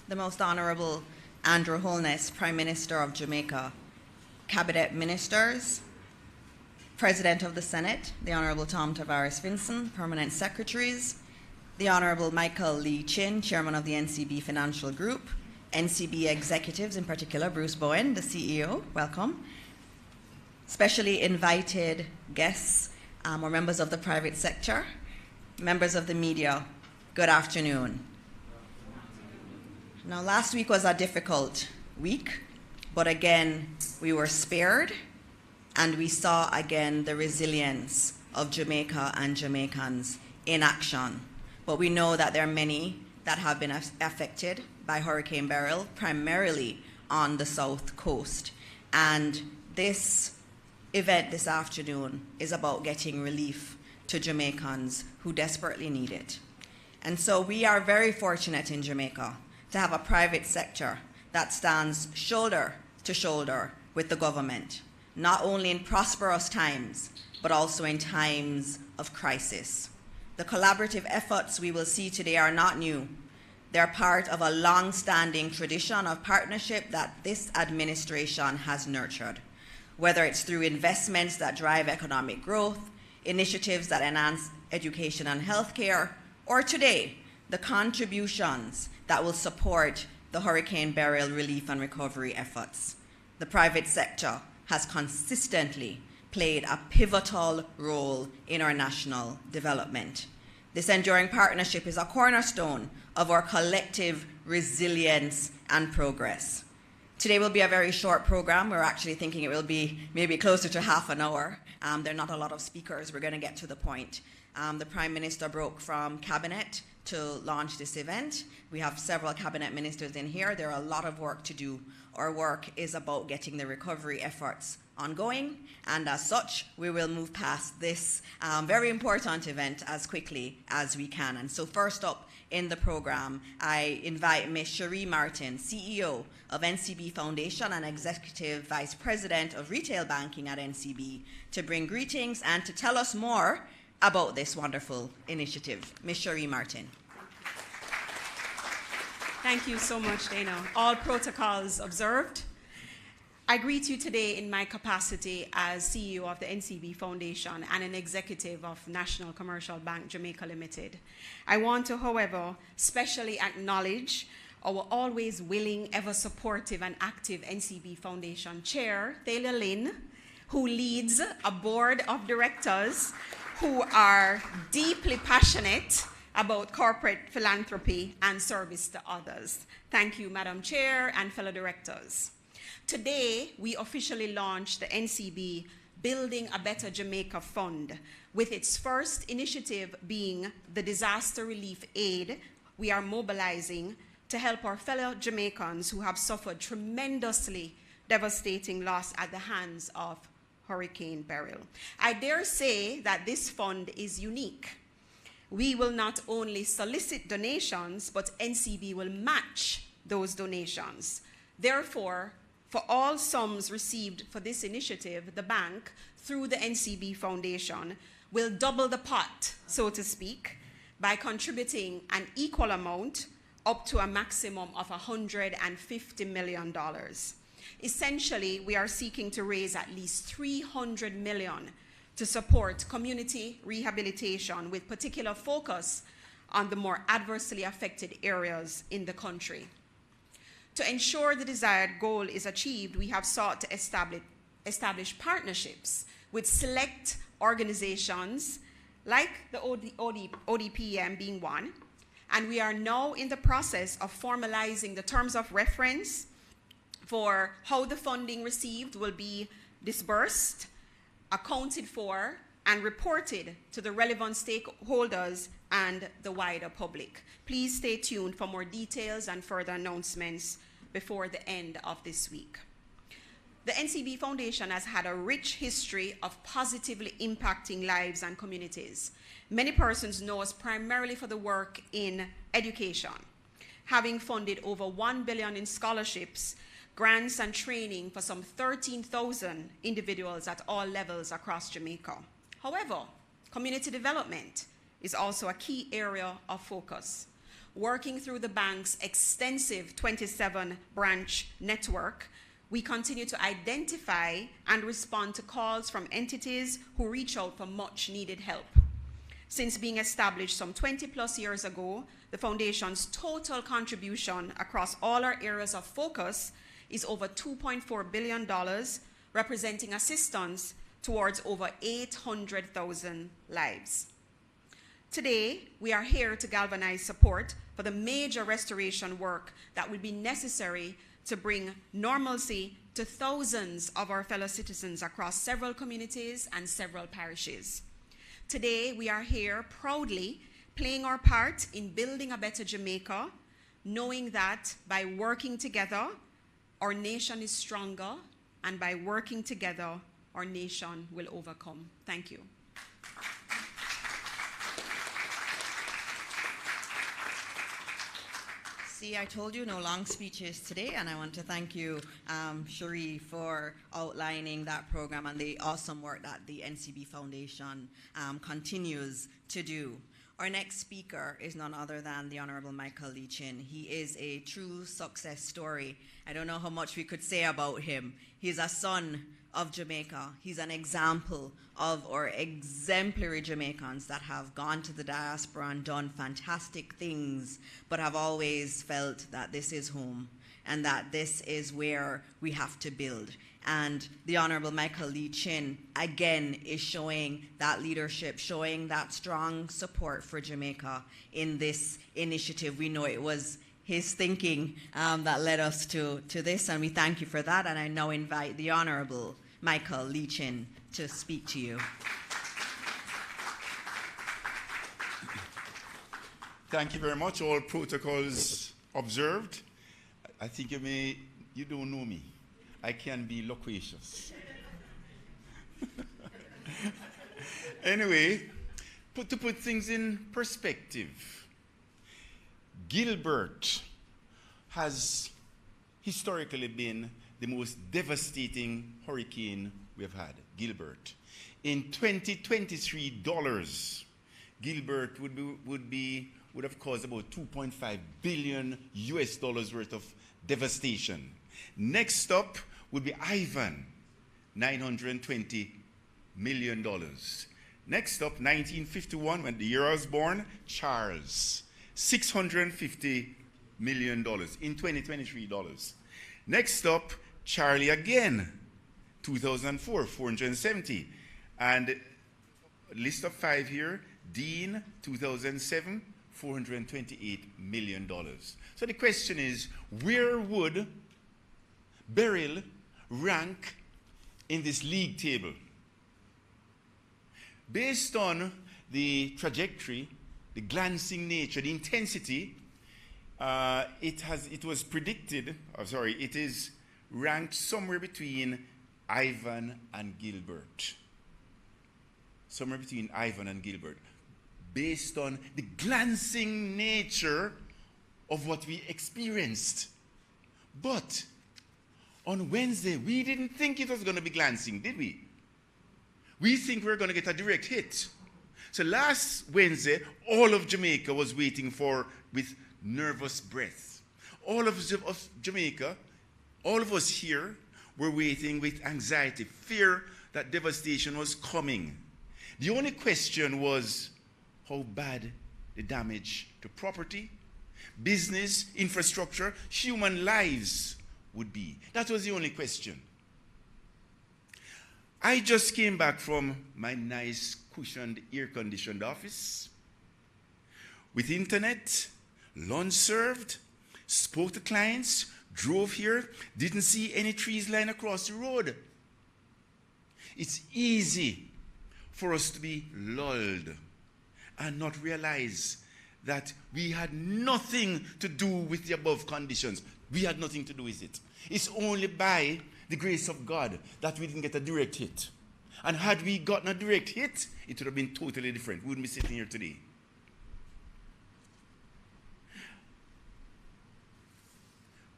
the Most Honorable Andrew Holness, Prime Minister of Jamaica, Cabinet Ministers, President of the Senate, the Honorable Tom Tavares Vinson, Permanent Secretaries, the Honorable Michael Lee Chin, Chairman of the NCB Financial Group, NCB executives, in particular Bruce Bowen, the CEO, welcome. Specially invited guests or members of the private sector, members of the media, good afternoon. Now, last week was a difficult week, but again, we were spared, and we saw again the resilience of Jamaica and Jamaicans in action. But we know that there are many that have been affected by Hurricane Beryl, primarily on the south coast. And this event this afternoon is about getting relief to Jamaicans who desperately need it. And so we are very fortunate in Jamaica to have a private sector that stands shoulder to shoulder with the government, not only in prosperous times, but also in times of crisis. The collaborative efforts we will see today are not new. They're part of a long-standing tradition of partnership that this administration has nurtured, whether it's through investments that drive economic growth, initiatives that enhance education and healthcare, or today, the contributions that will support the Hurricane Beryl relief and recovery efforts. The private sector has consistently played a pivotal role in our national development. This enduring partnership is a cornerstone of our collective resilience and progress. Today will be a very short program. We're actually thinking it will be maybe closer to half an hour. There are not a lot of speakers. We're going to get to the point. The Prime Minister broke from Cabinet to launch this event. We have several Cabinet Ministers in here. There are a lot of work to do. Our work is about getting the recovery efforts ongoing, and as such, we will move past this very important event as quickly as we can. And so first up in the program, I invite Ms. Cherie Martin, CEO of NCB Foundation and Executive Vice President of Retail Banking at NCB, to bring greetings and to tell us more about this wonderful initiative. Ms. Cherie Martin. Thank you so much, Dana. All protocols observed. I greet you today in my capacity as CEO of the NCB Foundation and an executive of National Commercial Bank Jamaica Limited. I want to, however, specially acknowledge our always willing, ever supportive and active NCB Foundation Chair, Taylor Lynn, who leads a board of directors who are deeply passionate about corporate philanthropy and service to others. Thank you, Madam Chair and fellow directors. Today, we officially launched the NCB Building a Better Jamaica Fund, with its first initiative being the disaster relief aid we are mobilizing to help our fellow Jamaicans who have suffered tremendously devastating loss at the hands of Hurricane Beryl. I dare say that this fund is unique. We will not only solicit donations, but NCB will match those donations. Therefore, for all sums received for this initiative, the bank, through the NCB Foundation, will double the pot, so to speak, by contributing an equal amount up to a maximum of $150 million. Essentially, we are seeking to raise at least $300 million to support community rehabilitation with particular focus on the more adversely affected areas in the country. To ensure the desired goal is achieved, we have sought to establish partnerships with select organizations like the ODPM being one, and we are now in the process of formalizing the terms of reference for how the funding received will be disbursed, accounted for, and reported to the relevant stakeholders and the wider public. Please stay tuned for more details and further announcements before the end of this week. The NCB Foundation has had a rich history of positively impacting lives and communities. Many persons know us primarily for the work in education, having funded over $1 billion in scholarships, grants, and training for some 13,000 individuals at all levels across Jamaica. However, community development is also a key area of focus. Working through the bank's extensive 27-branch network, we continue to identify and respond to calls from entities who reach out for much needed help. Since being established some 20+ years ago, the Foundation's total contribution across all our areas of focus is over $2.4 billion, representing assistance towards over 800,000 lives. Today, we are here to galvanize support for the major restoration work that will be necessary to bring normalcy to thousands of our fellow citizens across several communities and several parishes. Today, we are here proudly playing our part in building a better Jamaica, knowing that by working together, our nation is stronger, and by working together, our nation will overcome. Thank you. See, I told you no long speeches today, and I want to thank you, Cherie, for outlining that program and the awesome work that the NCB Foundation continues to do. Our next speaker is none other than the Honorable Michael Lee-Chin. He is a true success story. I don't know how much we could say about him. He's a son of Jamaica. He's an example of our exemplary Jamaicans that have gone to the diaspora and done fantastic things, but have always felt that this is home and that this is where we have to build. And the Honorable Michael Lee-Chin, again, is showing that leadership, showing that strong support for Jamaica in this initiative. We know it was his thinking that led us to this, and we thank you for that. And I now invite the Honorable Michael Lee-Chin to speak to you. Thank you very much. All protocols observed. I think you don't know me. I can be loquacious. Anyway, to put things in perspective, Gilbert has historically been the most devastating hurricane we've had, Gilbert. In 2023 dollars, Gilbert would have caused about $2.5 billion worth of devastation. Next up would be Ivan, $920 million. Next up, 1951, when the year I was born, Charles, $650 million in 2023 dollars. Next up, Charlie again, 2004, 470. And list of 5 here, Dean, 2007, $428 million. So the question is, where would Beryl rank in this league table? Based on the trajectory, the glancing nature, the intensity, it was predicted, it is ranked somewhere between Ivan and Gilbert. Somewhere between Ivan and Gilbert. Based on the glancing nature of what we experienced. But on Wednesday, we didn't think it was going to be glancing, did we? We think we're going to get a direct hit. So last Wednesday, all of Jamaica was waiting with nervous breath. All of Jamaica, all of us here, were waiting with anxiety, fear that devastation was coming. The only question was how bad the damage to property, business, infrastructure, human lives would be. That was the only question. I just came back from my nice, cushioned, air-conditioned office with internet, lunch served, spoke to clients, drove here, didn't see any trees lying across the road. It's easy for us to be lulled and not realize that we had nothing to do with the above conditions. We had nothing to do with it. It's only by the grace of God that we didn't get a direct hit. And had we gotten a direct hit, it would have been totally different. We wouldn't be sitting here today.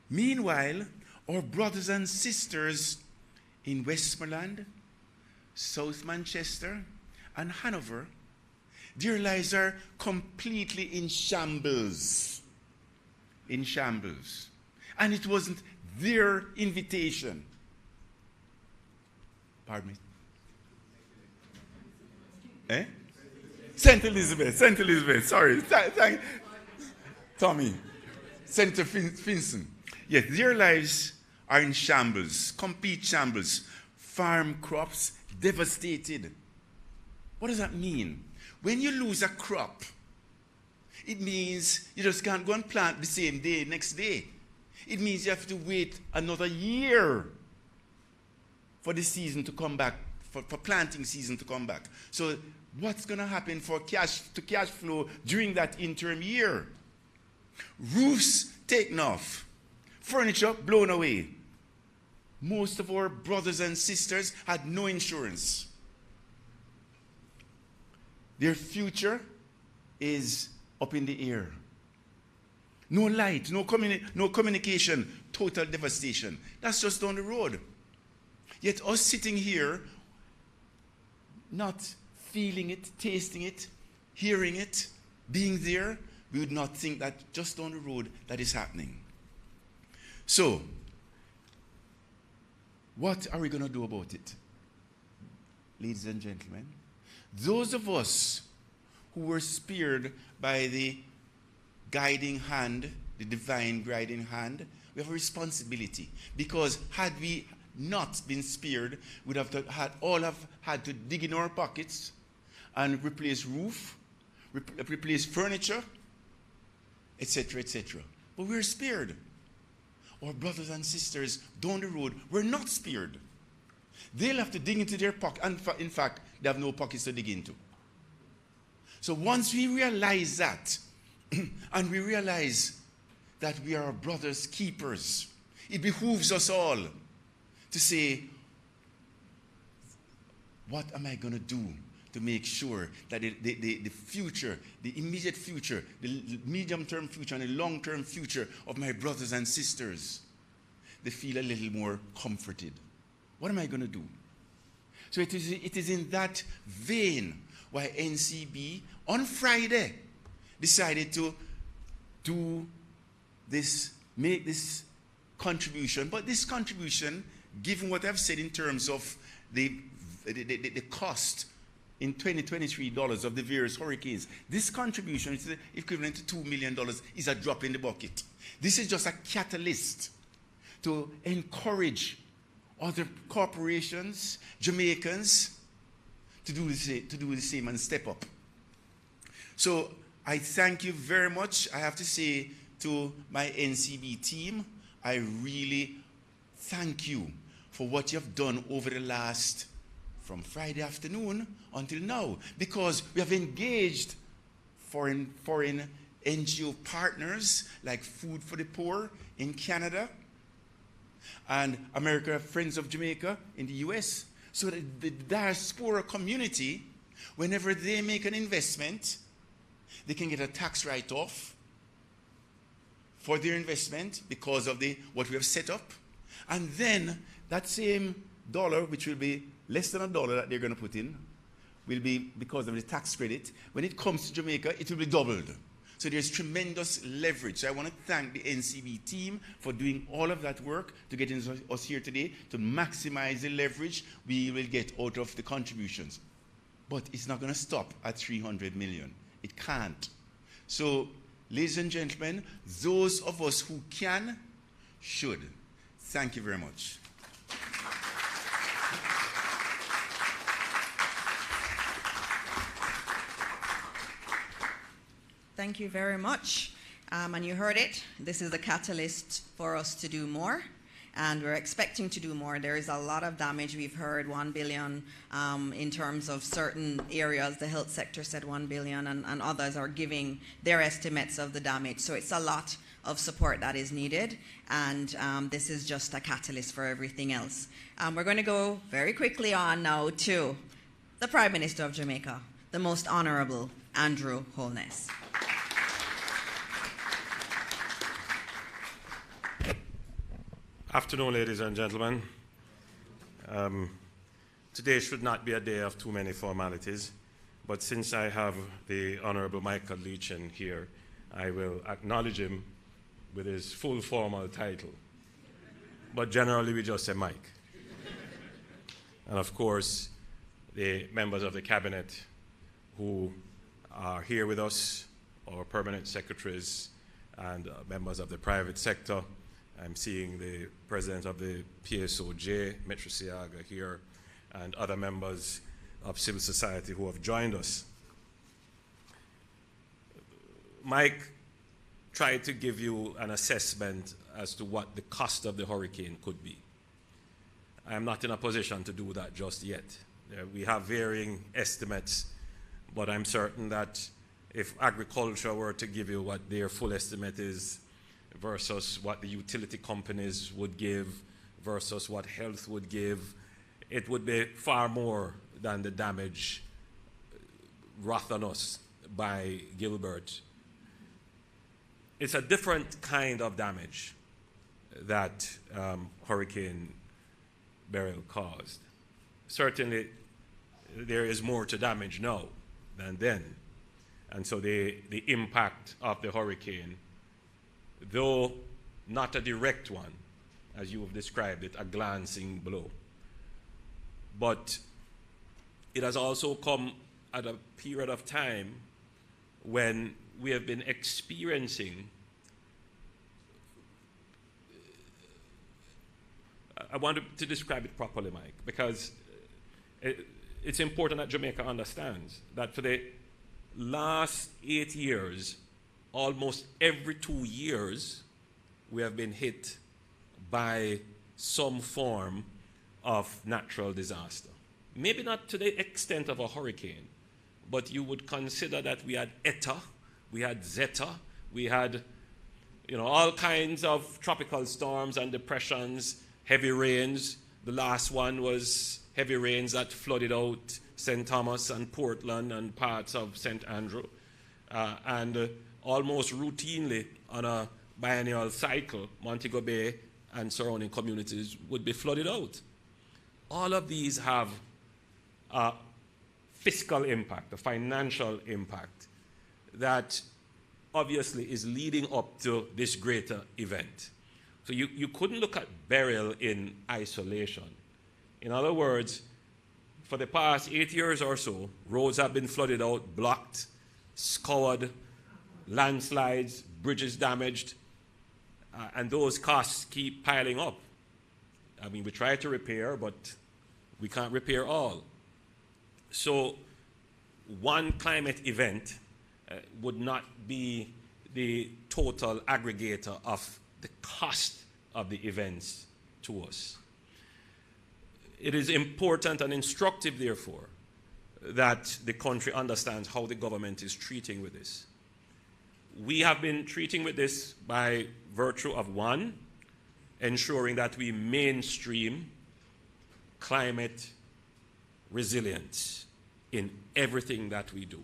Meanwhile, our brothers and sisters in Westmoreland, South Manchester, and Hanover, their lives are completely in shambles. in shambles. And it wasn't their invitation. Pardon me? Eh? St. Elizabeth, sorry. Tommy. Senator Finson. Yes, their lives are in shambles, complete shambles. Farm crops devastated. What does that mean? When you lose a crop, it means you just can't go and plant the same day, next day. It means you have to wait another year for the season to come back, for planting season to come back. So what's going to happen for cash flow during that interim year? Roofs taken off, furniture blown away. Most of our brothers and sisters had no insurance. Their future is up in the air. No light, no communication, total devastation. That's just down the road. Yet us sitting here, not feeling it, tasting it, hearing it, being there, we would not think that just down the road that is happening. So, what are we going to do about it? Ladies and gentlemen, those of us who were spared by the guiding hand, the divine guiding hand, we have a responsibility. Because had we not been spared, we'd have had to dig in our pockets and replace roof, replace furniture, etc., etc. But we're spared. Our brothers and sisters down the road were not spared. They'll have to dig into their pocket. And in fact, they have no pockets to dig into. So once we realize that, and we realize that we are our brother's keepers, it behooves us all to say, what am I going to do to make sure that the future, the immediate future, the medium-term future, and the long-term future of my brothers and sisters, they feel a little more comforted? What am I going to do? So it is in that vein why NCB on Friday decided to do this, make this contribution. But this contribution, given what I've said in terms of the cost in 2023 dollars of the various hurricanes, this contribution is equivalent to $2 million, is a drop in the bucket. This is just a catalyst to encourage other corporations, Jamaicans, to do the same and step up. So I thank you very much. I have to say to my NCB team, I really thank you for what you have done over the last, from Friday afternoon until now, because we have engaged foreign NGO partners like Food for the Poor in Canada and America Friends of Jamaica in the US, so that the diaspora community, whenever they make an investment, they can get a tax write-off for their investment because of what we have set up. And then that same dollar, which will be less than $1 that they're going to put in, will be, because of the tax credit, when it comes to Jamaica, it will be doubled. So there's tremendous leverage. So I want to thank the NCB team for doing all of that work to get us here today to maximize the leverage we will get out of the contributions. But it's not going to stop at 300 million. It can't. So, ladies and gentlemen, those of us who can, should. Thank you very much. Thank you very much. And you heard it. This is a catalyst for us to do more. And we're expecting to do more. There is a lot of damage. We've heard 1 billion in terms of certain areas. The health sector said 1 billion, and others are giving their estimates of the damage. So it's a lot of support that is needed. And this is just a catalyst for everything else. We're going to go very quickly on now to the Prime Minister of Jamaica, the Most Honorable Andrew Holness. Afternoon, ladies and gentlemen. Today should not be a day of too many formalities, but since I have the Honorable Michael Leachin here, I will acknowledge him with his full formal title. But generally, we just say Mike. And of course, the members of the cabinet who are here with us, our permanent secretaries and members of the private sector. I'm seeing the president of the PSOJ, Metro Siaga, here, and other members of civil society who have joined us. Mike tried to give you an assessment as to what the cost of the hurricane could be. I am not in a position to do that just yet. We have varying estimates, but I'm certain that if agriculture were to give you what their full estimate is versus what the utility companies would give versus what health would give, it would be far more than the damage wrought on us by Gilbert. It's a different kind of damage that Hurricane Beryl caused. Certainly, there is more to damage now than then. And so the impact of the hurricane, though not a direct one, as you have described it, a glancing blow, but it has also come at a period of time when we have been experiencing, I want to describe it properly, Mike, because it's important that Jamaica understands that for the last 8 years, almost every 2 years, we have been hit by some form of natural disaster. Maybe not to the extent of a hurricane, but you would consider that we had Eta, we had Zeta, we had all kinds of tropical storms and depressions, heavy rains. The last one was heavy rains that flooded out St. Thomas and Portland and parts of St. Andrew. And almost routinely on a biennial cycle, Montego Bay and surrounding communities would be flooded out. All of these have a fiscal impact, a financial impact that obviously is leading up to this greater event. So you couldn't look at Beryl in isolation. In other words, for the past 8 years or so, roads have been flooded out, blocked, scoured, landslides, bridges damaged, and those costs keep piling up. I mean, we try to repair, but we can't repair all. So one climate event would not be the total aggregator of the cost of the events to us. It is important and instructive, therefore, that the country understands how the government is treating with this. We have been treating with this by virtue of, one, ensuring that we mainstream climate resilience in everything that we do.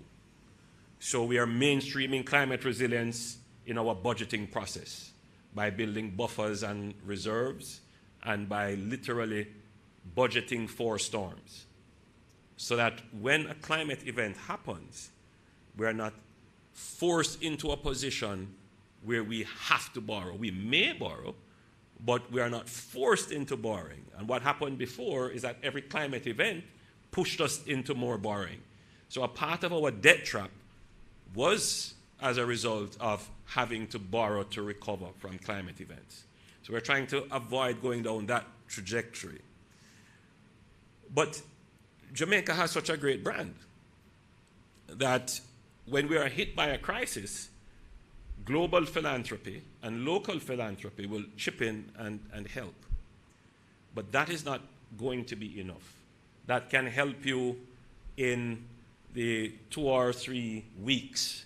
So we are mainstreaming climate resilience in our budgeting process by building buffers and reserves and by literally budgeting for storms, so that when a climate event happens, we are not forced into a position where we have to borrow. We may borrow, but we are not forced into borrowing. And what happened before is that every climate event pushed us into more borrowing. So a part of our debt trap was as a result of having to borrow to recover from climate events. So we're trying to avoid going down that trajectory. But Jamaica has such a great brand that when we are hit by a crisis, global philanthropy and local philanthropy will chip in and help. But that is not going to be enough. That can help you in the 2 or 3 weeks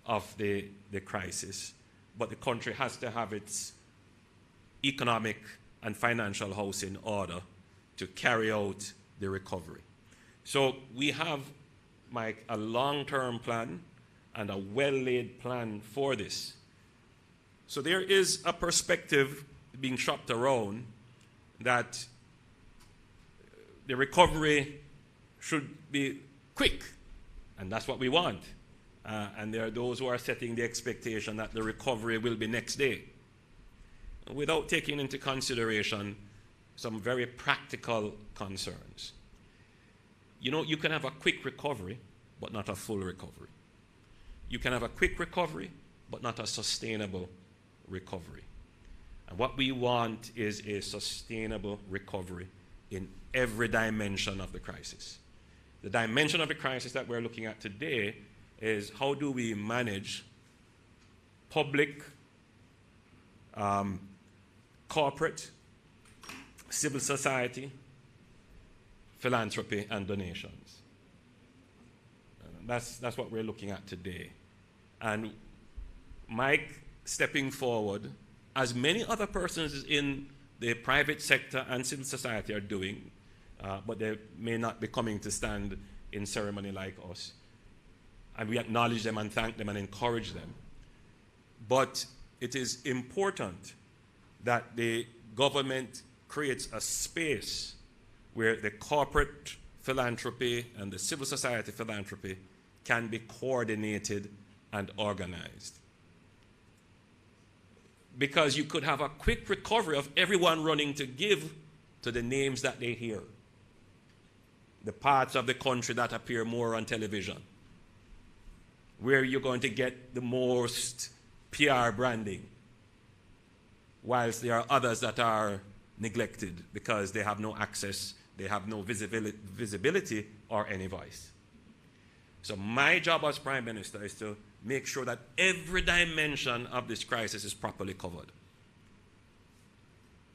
of the crisis. But the country has to have its economic and financial house in order to carry out the recovery. So we have, Mike, a long-term plan and a well-laid plan for this. So there is a perspective being shopped around that the recovery should be quick, and that's what we want. And there are those who are setting the expectation that the recovery will be next day. without taking into consideration some very practical concerns. You know, you can have a quick recovery, but not a full recovery. You can have a quick recovery, but not a sustainable recovery. And what we want is a sustainable recovery in every dimension of the crisis. The dimension of the crisis that we're looking at today is how do we manage public, corporate, civil society, philanthropy, and donations. That's what we're looking at today. And Mike stepping forward, as many other persons in the private sector and civil society are doing, but they may not be coming to stand in ceremony like us. And we acknowledge them and thank them and encourage them. But it is important that the government creates a space where the corporate philanthropy and the civil society philanthropy can be coordinated and organized. Because you could have a quick recovery of everyone running to give to the names that they hear, the parts of the country that appear more on television, where you're going to get the most PR branding, whilst there are others that are neglected because they have no access, they have no visibility or any voice. So my job as Prime Minister is to make sure that every dimension of this crisis is properly covered.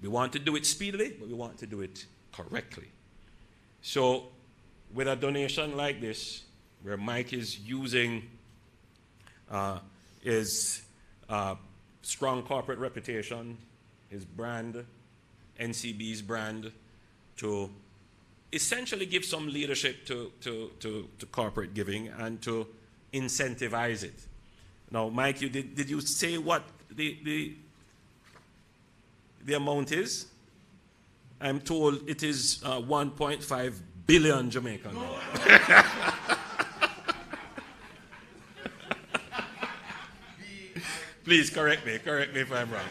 We want to do it speedily, but we want to do it correctly. So with a donation like this, where Mike is using his strong corporate reputation, his brand, NCB's brand, to essentially give some leadership to corporate giving and to incentivize it. Now, Mike, did you say what the amount is? I'm told it is 1.5 billion Jamaican dollars. Please correct me if I'm wrong.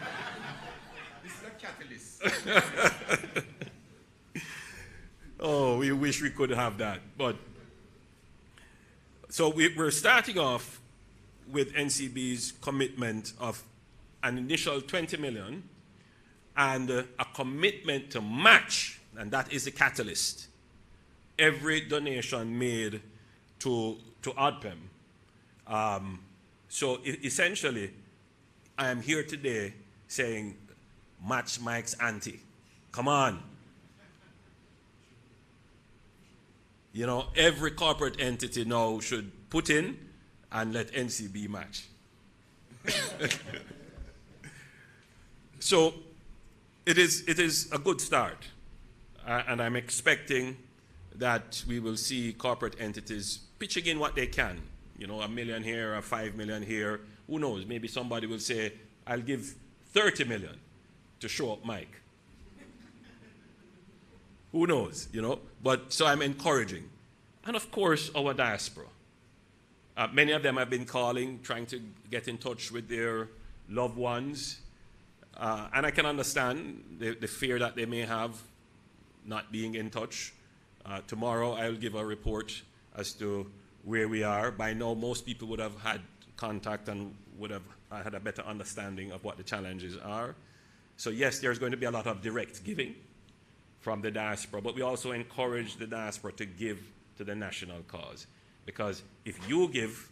This is a catalyst. Oh, we wish we could have that. But so we're starting off with NCB's commitment of an initial 20 million and a commitment to match, and that is the catalyst, every donation made to ODPEM. So essentially, I am here today saying, match Mike's ante. Come on. You know, every corporate entity now should put in and let NCB match. So it is a good start. And I'm expecting that we will see corporate entities pitching in what they can. You know, $1 million here, or $5 million here. Who knows? Maybe somebody will say, I'll give 30 million to show up Mike. Who knows, you know? But so I'm encouraging. And of course, our diaspora. Many of them have been calling, trying to get in touch with their loved ones. And I can understand the fear that they may have not being in touch. Tomorrow, I'll give a report as to where we are. By now, most people would have had contact and would have had a better understanding of what the challenges are. So yes, there's going to be a lot of direct giving from the diaspora, but we also encourage the diaspora to give to the national cause. Because if you give,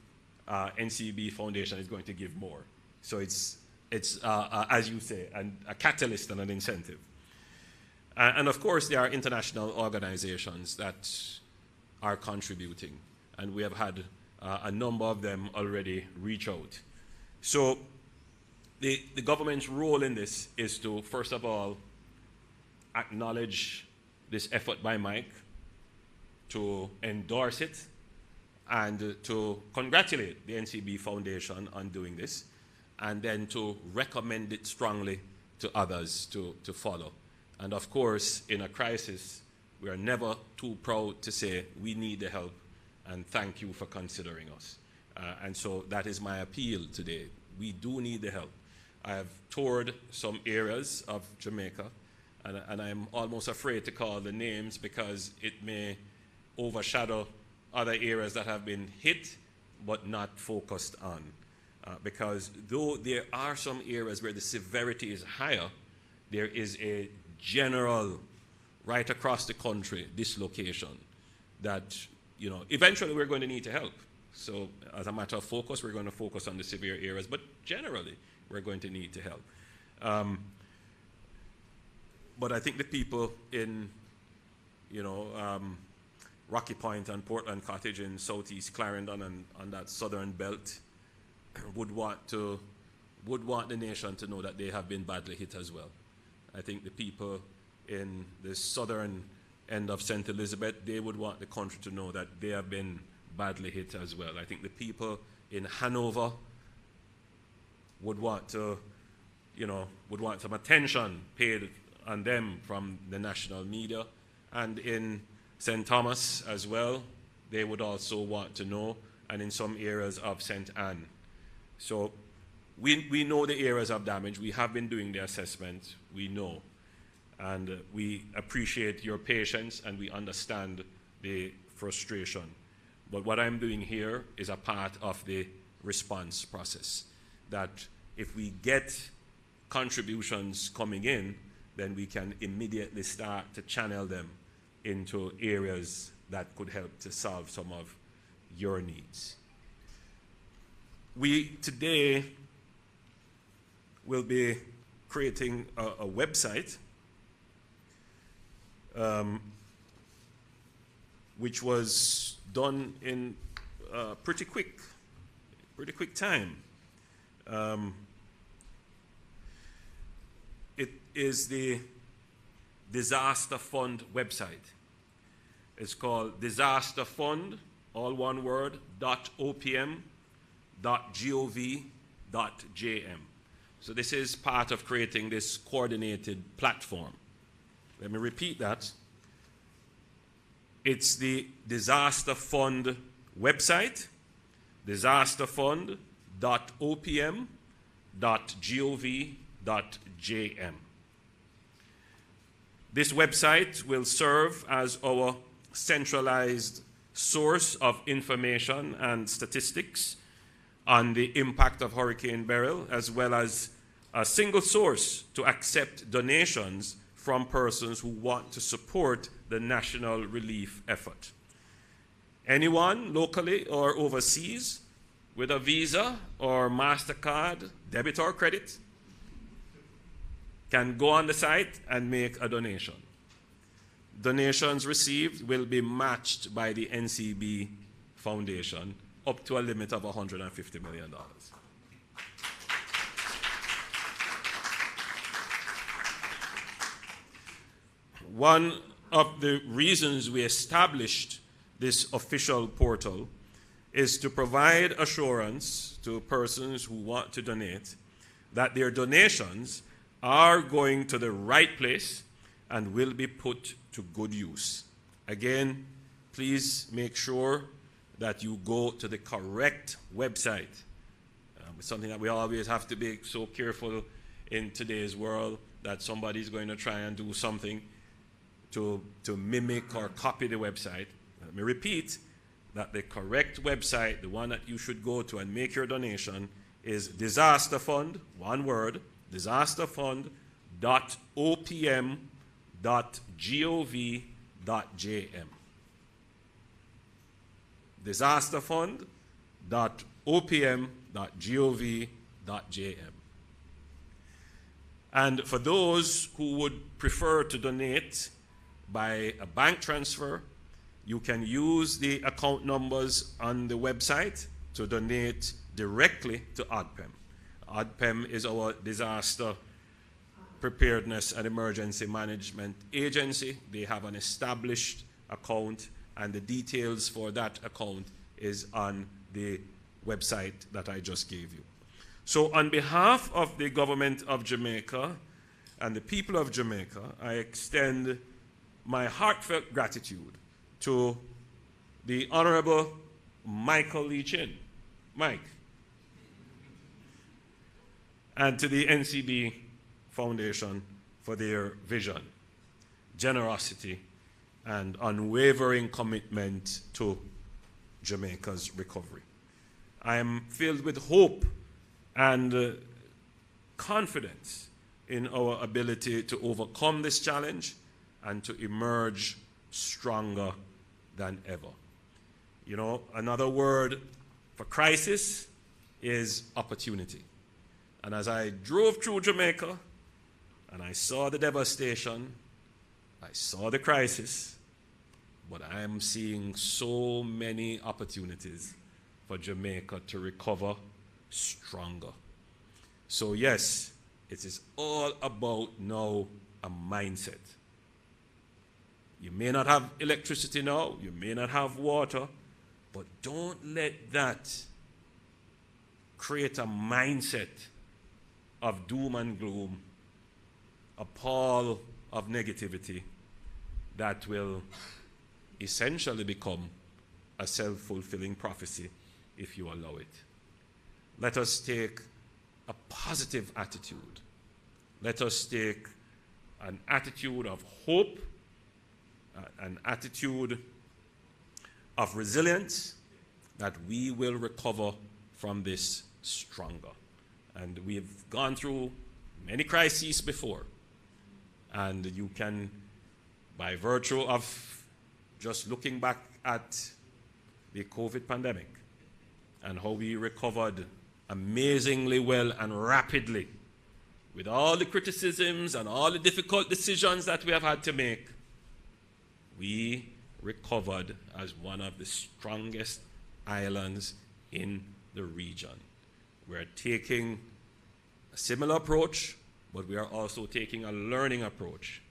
NCB Foundation is going to give more. So it's as you say, a catalyst and an incentive. And of course, there are international organizations that are contributing. And we have had a number of them already reach out. So the government's role in this is to, first of all, acknowledge this effort by Mike, to endorse it, and to congratulate the NCB Foundation on doing this, and then to recommend it strongly to others to follow. And of course, in a crisis, we are never too proud to say we need the help and thank you for considering us. And so that is my appeal today. We do need the help. I have toured some areas of Jamaica, and I'm almost afraid to call the names because it may overshadow other areas that have been hit but not focused on. Because though there are some areas where the severity is higher, there is a general, right across the country, dislocation that, you know, eventually we're going to need to help. So as a matter of focus, we're going to focus on the severe areas, but generally we're going to need to help. But I think the people in, you know, Rocky Point and Portland Cottage in southeast Clarendon and on that southern belt would want the nation to know that they have been badly hit as well. I think the people in the southern end of St. Elizabeth, they would want the country to know that they have been badly hit as well. I think the people in Hanover would want to, you know, would want some attention paid on them from the national media. And in St. Thomas as well, they would also want to know, and in some areas of St. Anne. So we know the areas of damage. We have been doing the assessment. We know. And we appreciate your patience and we understand the frustration. But what I'm doing here is a part of the response process. That if we get contributions coming in, then we can immediately start to channel them into areas that could help to solve some of your needs. We today will be creating a website which was done in pretty quick time. It is the Disaster Fund website. It's called Disaster Fund, all one word, .opm.gov.jm. So this is part of creating this coordinated platform. Let me repeat that. It's the Disaster Fund website, disasterfund.opm.gov.jm. This website will serve as our centralized source of information and statistics on the impact of Hurricane Beryl, as well as a single source to accept donations from persons who want to support the national relief effort. Anyone locally or overseas with a Visa or MasterCard, debit or credit, can go on the site and make a donation. Donations received will be matched by the NCB Foundation up to a limit of $150 million. One of the reasons we established this official portal is to provide assurance to persons who want to donate that their donations are going to the right place and will be put to good use. Again, please make sure that you go to the correct website. It's something that we always have to be so careful in today's world, that somebody's going to try and do something to mimic or copy the website. Let me repeat that the correct website, the one that you should go to and make your donation, is Disaster Fund, one word, disasterfund.opm.gov.jm. disasterfund.opm.gov.jm. And for those who would prefer to donate by a bank transfer, you can use the account numbers on the website to donate directly to ODPEM. ODPEM is our disaster preparedness and emergency management agency. They have an established account, and the details for that account is on the website that I just gave you. So on behalf of the government of Jamaica and the people of Jamaica, I extend my heartfelt gratitude to the Honorable Michael Lee Chin. Mike. and to the NCB Foundation for their vision, generosity, and unwavering commitment to Jamaica's recovery. I am filled with hope and confidence in our ability to overcome this challenge and to emerge stronger than ever. You know, another word for crisis is opportunity. And as I drove through Jamaica and I saw the devastation, I saw the crisis, but I am seeing so many opportunities for Jamaica to recover stronger. So yes, it is all about now a mindset. You may not have electricity now, you may not have water, but don't let that create a mindset of doom and gloom, a pall of negativity that will essentially become a self-fulfilling prophecy if you allow it. Let us take a positive attitude. Let us take an attitude of hope, an attitude of resilience, that we will recover from this stronger. And we've gone through many crises before, and you can, by virtue of just looking back at the COVID pandemic and how we recovered amazingly well and rapidly with all the criticisms and all the difficult decisions that we have had to make, we recovered as one of the strongest islands in the region. We're taking a similar approach, but we are also taking a learning approach,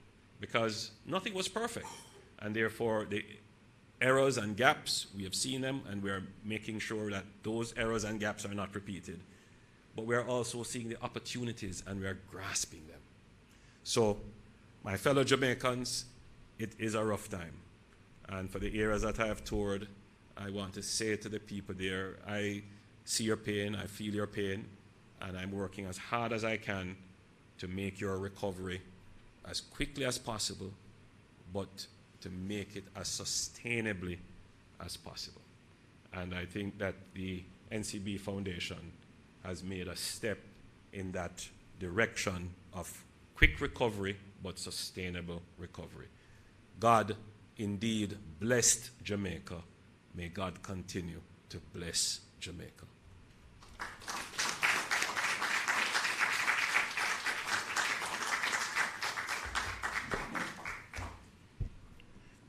because nothing was perfect, and therefore the errors and gaps, we have seen them, and we're making sure that those errors and gaps are not repeated. But we're also seeing the opportunities, and we're grasping them. So, my fellow Jamaicans, it is a rough time. And for the areas that I have toured, I want to say to the people there, I see your pain, I feel your pain, and I'm working as hard as I can to make your recovery as quickly as possible, but to make it as sustainably as possible. And I think that the NCB Foundation has made a step in that direction of quick recovery, but sustainable recovery. God indeed blessed Jamaica. May God continue to bless Jamaica.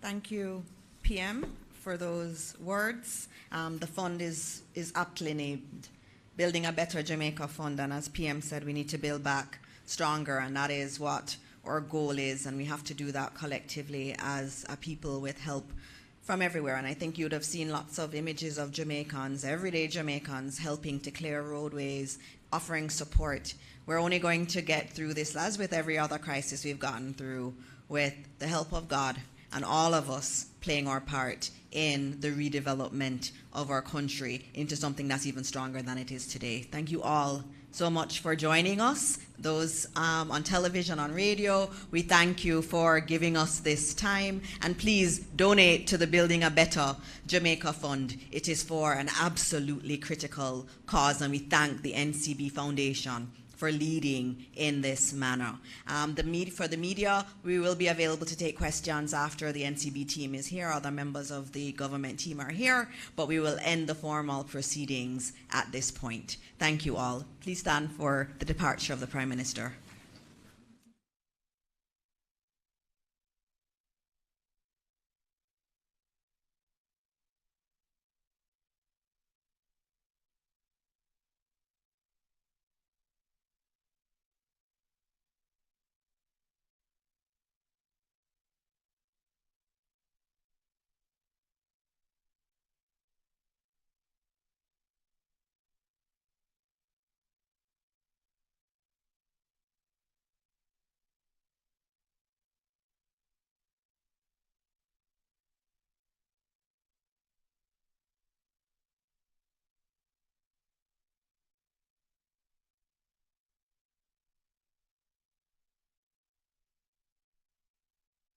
Thank you, PM, for those words. The fund is aptly named Building a Better Jamaica Fund, and as PM said, we need to build back stronger, and that is what our goal is, and we have to do that collectively as a people with help from everywhere. And I think you'd have seen lots of images of Jamaicans, everyday Jamaicans, helping to clear roadways, offering support. We're only going to get through this, as with every other crisis we've gotten through, with the help of God and all of us playing our part in the redevelopment of our country into something that's even stronger than it is today. Thank you all so much for joining us. Those on television, on radio, we thank you for giving us this time. And please donate to the Building a Better Jamaica Fund. It is for an absolutely critical cause, and we thank the NCB Foundation for leading in this manner. For the media, we will be available to take questions after the NCB team is here. Other members of the government team are here, but we will end the formal proceedings at this point. Thank you all. Please stand for the departure of the Prime Minister.